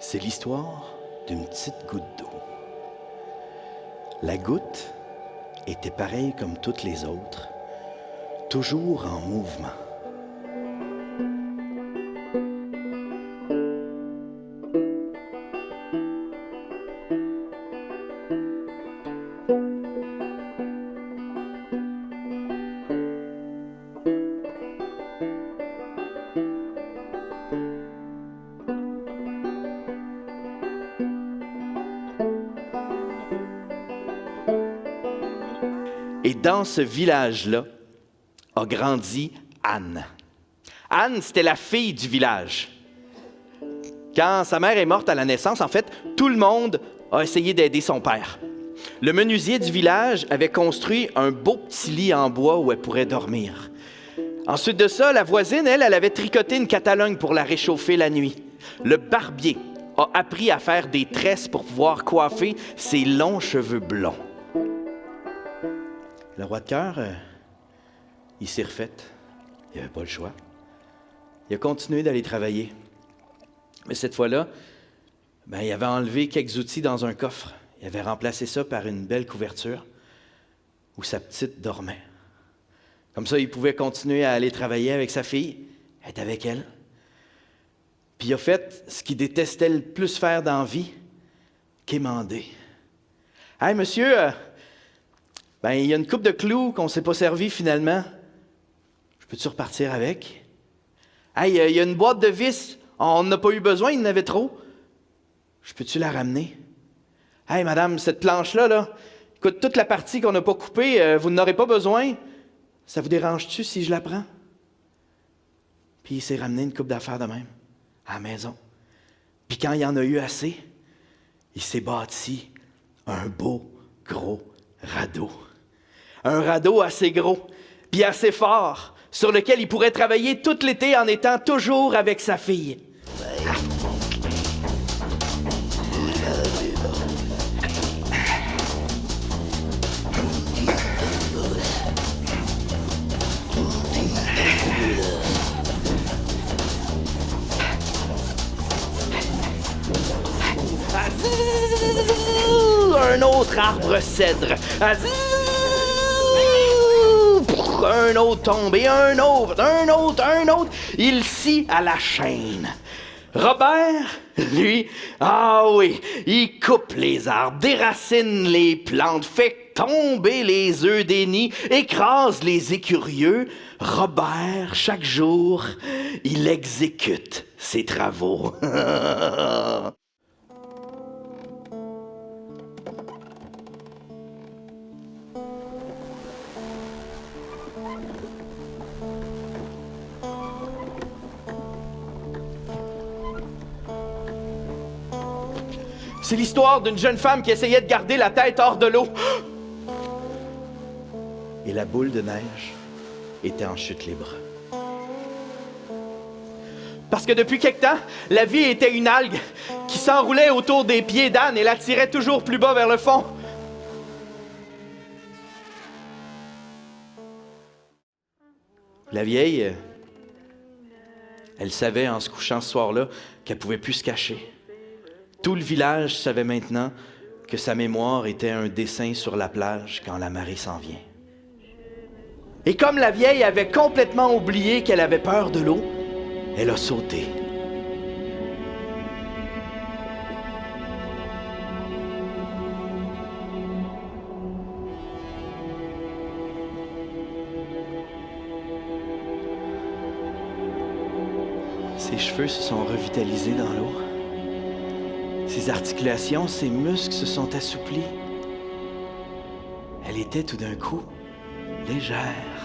C'est l'histoire d'une petite goutte d'eau. La goutte était pareille comme toutes les autres, toujours en mouvement. Et dans ce village-là a grandi Anne. Anne, c'était la fille du village. Quand sa mère est morte à la naissance, en fait, tout le monde a essayé d'aider son père. Le menuisier du village avait construit un beau petit lit en bois où elle pourrait dormir. Ensuite de ça, la voisine, elle avait tricoté une catalogne pour la réchauffer la nuit. Le barbier a appris à faire des tresses pour pouvoir coiffer ses longs cheveux blonds. Le roi de cœur, il s'est refait. Il n'avait pas le choix. Il a continué d'aller travailler. Mais cette fois-là, il avait enlevé quelques outils dans un coffre. Il avait remplacé ça par une belle couverture où sa petite dormait. Comme ça, il pouvait continuer à aller travailler avec sa fille, être avec elle. Puis il a fait ce qu'il détestait le plus faire dans la vie, quémander. « Hey, monsieur, il y a une coupe de clous qu'on ne s'est pas servi finalement. Je peux-tu repartir avec? Hey, il y a une boîte de vis. On n'a pas eu besoin, il y en avait trop. Je peux-tu la ramener? Hey, madame, cette planche-là, écoute, toute la partie qu'on n'a pas coupée, vous n'en aurez pas besoin. Ça vous dérange-tu si je la prends? Puis il s'est ramené une coupe d'affaires de même, à la maison. Puis quand il en a eu assez, il s'est bâti un beau, gros radeau. Un radeau assez gros, puis assez fort, sur lequel il pourrait travailler tout l'été en étant toujours avec sa fille. Un autre arbre cèdre. Un autre tombe, et un autre. Il scie à la chaîne. Robert, lui, il coupe les arbres, déracine les plantes, fait tomber les œufs des nids, écrase les écurieux. Robert, chaque jour, il exécute ses travaux. C'est l'histoire d'une jeune femme qui essayait de garder la tête hors de l'eau. Et la boule de neige était en chute libre. Parce que depuis quelque temps, la vie était une algue qui s'enroulait autour des pieds d'Anne et la tirait toujours plus bas vers le fond. La vieille, elle savait en se couchant ce soir-là qu'elle ne pouvait plus se cacher. Tout le village savait maintenant que sa mémoire était un dessin sur la plage quand la marée s'en vient. Et comme la vieille avait complètement oublié qu'elle avait peur de l'eau, elle a sauté. Ses cheveux se sont revitalisés dans l'eau. Ses articulations, ses muscles se sont assouplis. Elle était tout d'un coup légère.